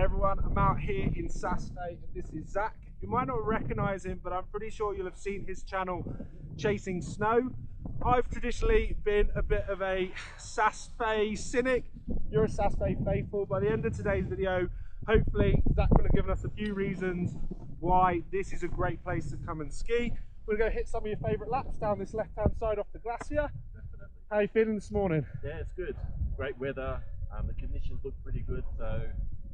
everyone, I'm out here in Saas Fee and this is Zach. You might not recognise him, but I'm pretty sure you'll have seen his channel Chasing Snow. I've traditionally been a bit of a Saas Fee cynic. You're a Saas Fee faithful. By the end of today's video, hopefully Zach will have given us a few reasons why this is a great place to come and ski. We're going to go hit some of your favourite laps down this left-hand side off the Glacier. Definitely. How are you feeling this morning? Yeah, it's good. Great weather. The conditions look pretty good. So,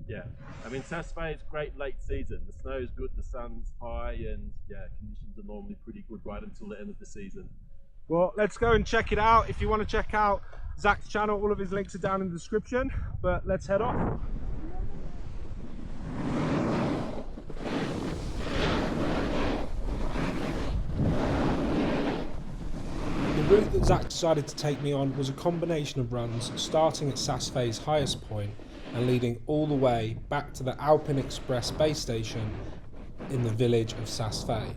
yeah. I mean, Saas Fee is great late season. The snow is good, the sun's high, and yeah, conditions are normally pretty good right until the end of the season. Well, let's go and check it out. If you want to check out Zach's channel, all of his links are down in the description. But let's head off. The route that Zach decided to take me on was a combination of runs starting at Saas Fee's highest point and leading all the way back to the Alpine Express base station in the village of Saas Fee.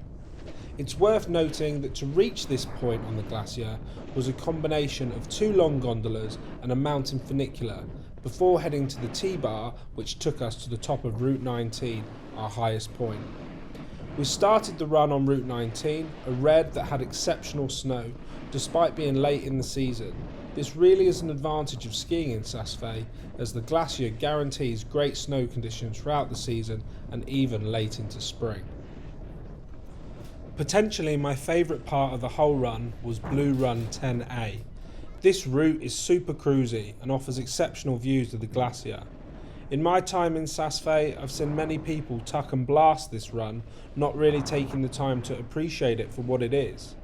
It's worth noting that to reach this point on the Glacier was a combination of two long gondolas and a mountain funicular before heading to the T-bar, which took us to the top of Route 19, our highest point. We started the run on Route 19, a red that had exceptional snow, despite being late in the season. This really is an advantage of skiing in Saas Fee, as the Glacier guarantees great snow conditions throughout the season and even late into spring. Potentially my favourite part of the whole run was Blue Run 10A. This route is super cruisy and offers exceptional views of the Glacier. In my time in Saas Fee, I've seen many people tuck and blast this run, not really taking the time to appreciate it for what it is.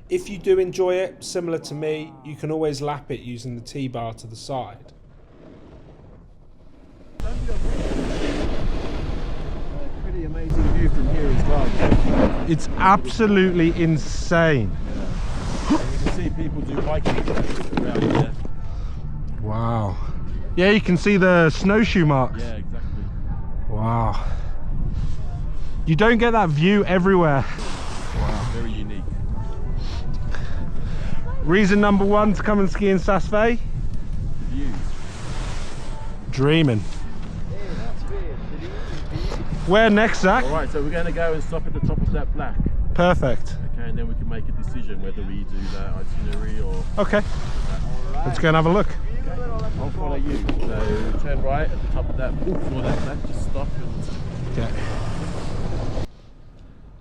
If you do enjoy it, similar to me, you can always lap it using the T-bar to the side. Pretty amazing view from here as well. It's absolutely insane. Yeah. And you can see people do hiking around here. Wow. Yeah, you can see the snowshoe marks. Yeah, exactly. Wow. You don't get that view everywhere. Wow, very unique. Reason number one to come and ski in Saas Fee? Views. Dreaming. Where next, Zach? Alright, so we're going to go and stop at the top of that black. Perfect. Okay, and then we can make a decision whether we do that itinerary or... Okay. Let's go and have a look. Okay, I'll follow you. So turn right at the top of that, before that black, just stop and... Okay.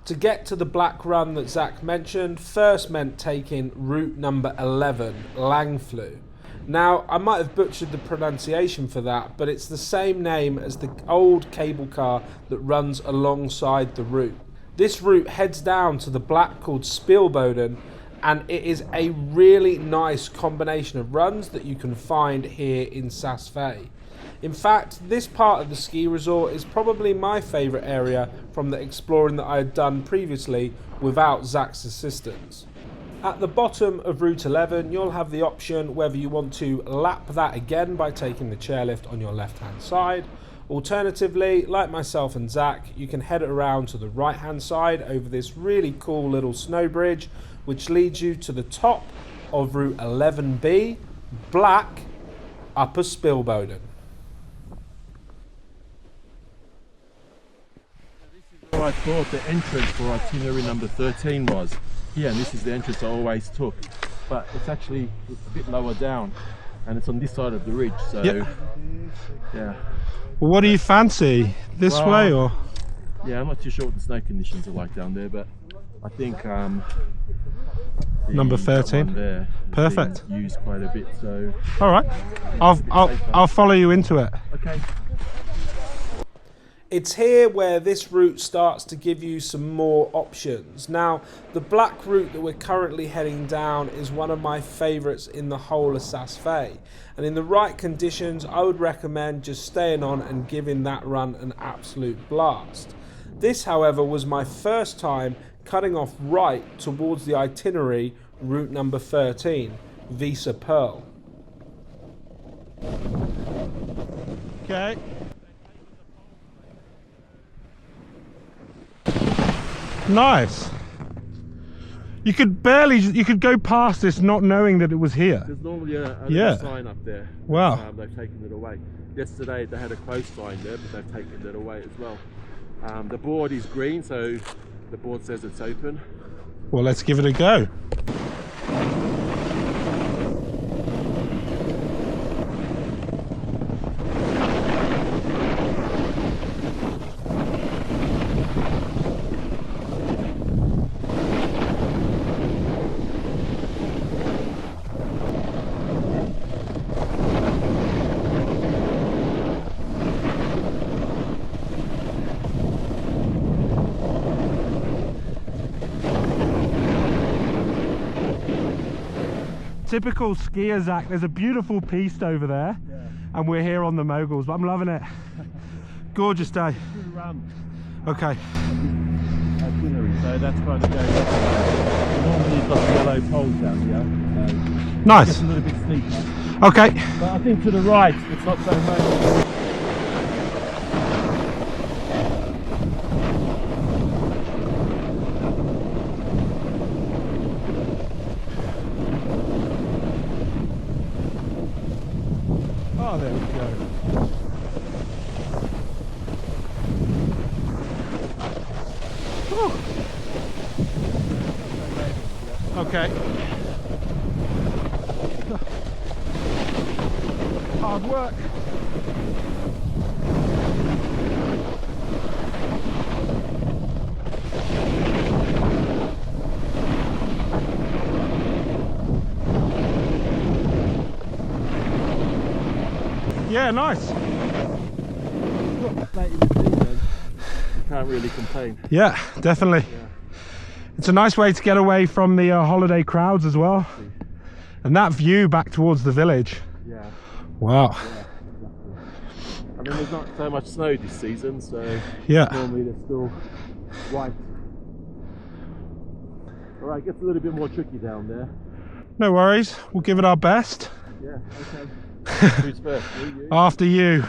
To get to the black run that Zach mentioned, first meant taking route number 11, Langflu. Now, I might have butchered the pronunciation for that, but it's the same name as the old cable car that runs alongside the route. This route heads down to the black called Spielboden, and it is a really nice combination of runs that you can find here in Saas Fee. In fact, this part of the ski resort is probably my favourite area from the exploring that I had done previously without Zach's assistance. At the bottom of Route 11, you'll have the option whether you want to lap that again by taking the chairlift on your left-hand side. Alternatively, like myself and Zach, you can head around to the right-hand side over this really cool little snow bridge, which leads you to the top of Route 11B, Black, Upper Spielboden. Where I thought the entrance for itinerary number 13 was. Here, and this is the entrance I always took. But it's actually a bit lower down, and it's on this side of the ridge, so yeah. Well, what do you fancy? This way or? Yeah, I'm not too sure what the snow conditions are like down there, but I think number 13 there perfect, used quite a bit, so all right, I'll follow you into it. Okay. It's here where this route starts to give you some more options. Now, the black route that we're currently heading down is one of my favourites in the whole of Saas Fee. And in the right conditions, I would recommend just staying on and giving that run an absolute blast. This, however, was my first time cutting off right towards the itinerary route number 13, Weisse Perle. Okay. Nice. You could go past this not knowing that it was here. There's normally a sign up there. Wow. They've taken it away. yesterday they had a close sign there, but they've taken that away as well. The board is green, so the board says it's open. Well, let's give it a go. Typical skier, Zach. There's a beautiful piste over there, and we're here on the moguls, but I'm loving it. Gorgeous day. Good run. Okay. Itinerary, so that's kind of going. Normally you've got the yellow poles down here. So Nice. it's a little bit steeper. Okay. But I think to the right, it's not so much. Oh, there we go. Whew. Okay. Hard work. Yeah, nice. You can't really complain. Yeah, definitely. Yeah. It's a nice way to get away from the holiday crowds as well. And that view back towards the village. Yeah. Wow. Yeah, exactly. I mean, there's not so much snow this season, so Yeah. normally they're still white. Alright, gets a little bit more tricky down there. No worries. We'll give it our best. Yeah, okay. Who's first? You? After you.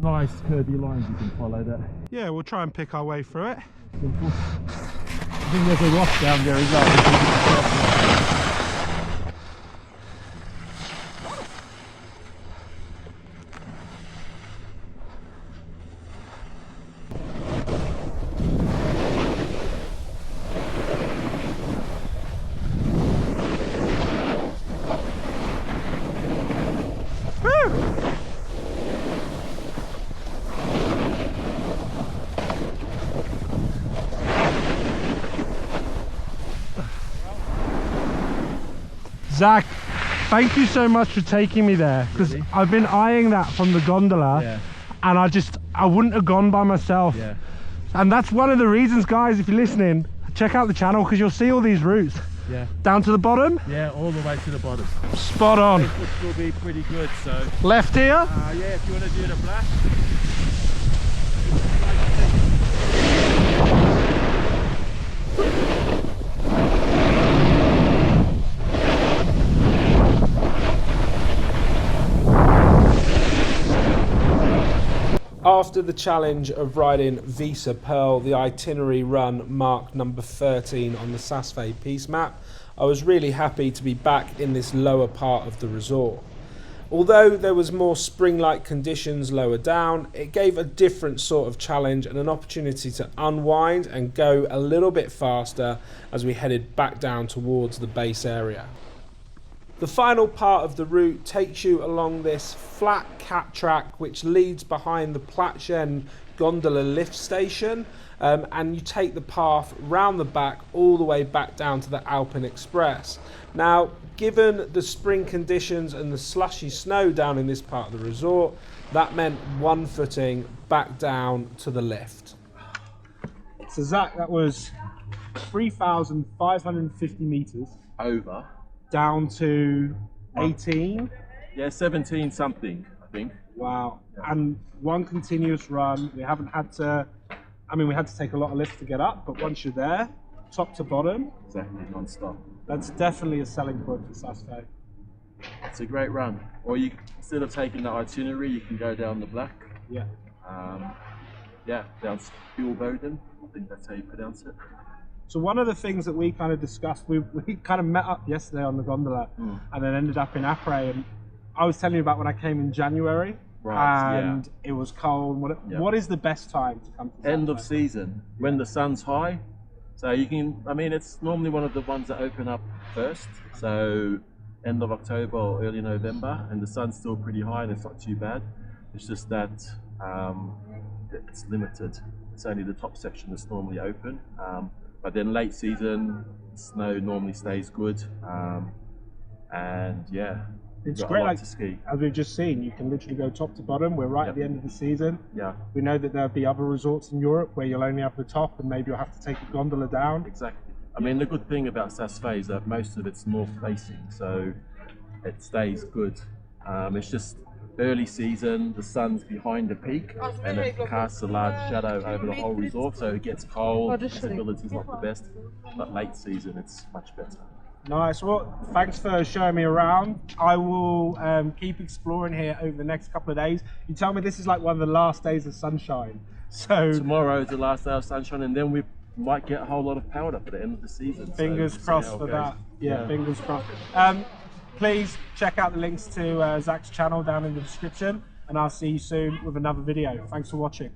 Nice curvy lines you can follow there. Yeah, we'll try and pick our way through it. Simple. I think there's a rock down there as well. Zach, thank you so much for taking me there, because Really? I've been eyeing that from the gondola, and I wouldn't have gone by myself. Yeah. And that's one of the reasons, guys, if you're listening, check out the channel, because you'll see all these routes. Yeah. Down to the bottom? Yeah, all the way to the bottom. Spot on. This will be pretty good, so. Left here? Yeah, if you want to do the black. After the challenge of riding Weisse Perle, the itinerary run marked number 13 on the Saas Fee piece map, I was really happy to be back in this lower part of the resort. Although there was more spring-like conditions lower down, it gave a different sort of challenge and an opportunity to unwind and go a little bit faster as we headed back down towards the base area. The final part of the route takes you along this flat cat track which leads behind the Platchen gondola lift station, and you take the path round the back all the way back down to the Alpine Express. Now, given the spring conditions and the slushy snow down in this part of the resort, that meant one footing back down to the lift. So Zach, that was 3,550 metres. Over. Down to 18. Yeah, 17 something, I think. Wow. And one continuous run. We haven't had to, I mean, we had to take a lot of lifts to get up, but once you're there, top to bottom, Exactly, non-stop. that's definitely a selling point for Saas Fee. It's a great run. Or you, instead of taking the itinerary, you can go down the Black. Yeah. Yeah, down Spielboden. I think that's how you pronounce it. So one of the things that we kind of discussed, we kind of met up yesterday on the gondola and then ended up in Apres. And I was telling you about when I came in January. Right, and it was cold. What is the best time to come to End of season, when the sun's high. So you can, I mean, it's normally one of the ones that open up first. So end of October or early November, and the sun's still pretty high and it's not too bad. It's just that it's limited. It's only the top section that's normally open. But then late season, snow normally stays good. And yeah, it's great, like, to ski. As we've just seen, you can literally go top to bottom. We're right at the end of the season. Yeah. We know that there'll be other resorts in Europe where you'll only have the top and maybe you'll have to take a gondola down. Exactly. I mean, the good thing about Saas Fee is that most of it's north facing, so it stays good. It's just early season, the sun's behind the peak and it casts a large shadow over the whole resort, so it gets cold, visibility's not the best, but late season it's much better. Nice. Well, thanks for showing me around. I will keep exploring here over the next couple of days. You tell me this is like one of the last days of sunshine. So tomorrow is the last day of sunshine, and then we might get a whole lot of powder for the end of the season. Fingers crossed for that. Yeah, fingers crossed. Please check out the links to Zach's channel down in the description, and I'll see you soon with another video. Thanks for watching.